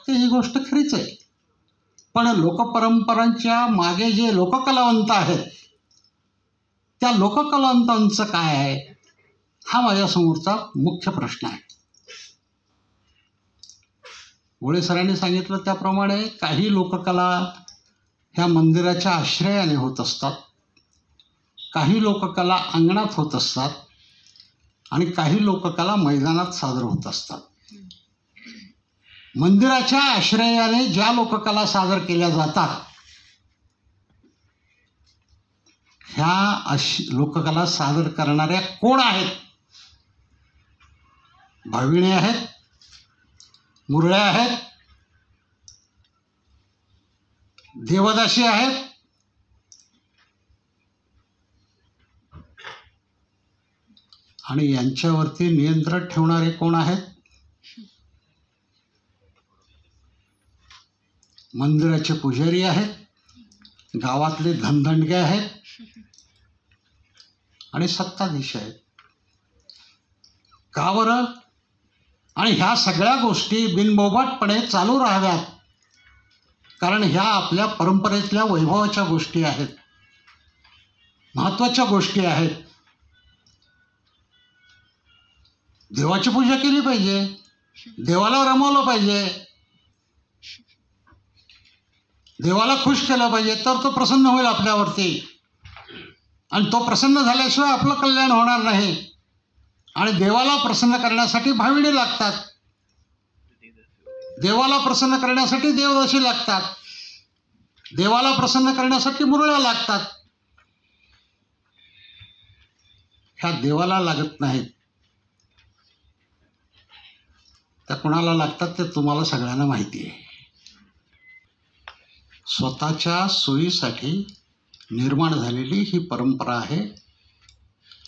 टक्के ही गोष्ट खरीच आहे. पण लोकपरंपरांच्या मागे जे लोककलावंत आहेत त्या लोककलावंतांचं काय आहे, हा माझ्यासमोरचा मुख्य प्रश्न आहे. गोळे सरांनी सांगितलं त्याप्रमाणे काही लोककला ह्या मंदिराच्या आश्रयाने होत असतात, काही लोककला अंगणात होत असतात आणि काही लोककला मैदानात सादर होत असतात. मंदिराच्या आश्रयाने ज्या लोककला सादर केल्या जातात ह्या लोककला सादर करणाऱ्या कोण आहेत? भाविणे आहेत, मुरळ्या आहेत, देवदासी आहेत, आणि यांच्यावरती नियंत्रण ठेवणारे कोण आहेत? मंदिराचे पुजारी आहेत, गावातले धनधंडगे आहेत आणि सत्ताधीश आहेत. का बरं? आणि ह्या सगळ्या गोष्टी बिनबोभाटपणे चालू राहाव्यात, कारण ह्या आपल्या परंपरेतल्या वैभवाच्या गोष्टी आहेत, महत्त्वाच्या गोष्टी आहेत. देवाची पूजा केली पाहिजे, देवाला रमवलं पाहिजे, देवाला खुश केलं पाहिजे, तर तो प्रसन्न होईल आपल्यावरती. आणि तो प्रसन्न झाल्याशिवाय आपलं कल्याण होणार नाही. आणि देवाला प्रसन्न करण्यासाठी भाविणे लागतात, देवाला प्रसन्न करण्यासाठी देवदासी लागतात, देवाला प्रसन्न करण्यासाठी मुरळ्या लागतात. ह्या देवाला लागत नाहीत, त्या कुणाला लागतात ते तुम्हाला सगळ्यांना माहिती आहे. स्वतःच्या सोयीसाठी निर्माण झालेली ही परंपरा आहे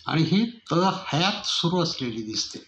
आणि ही हयात सुरू असलेली दिसते.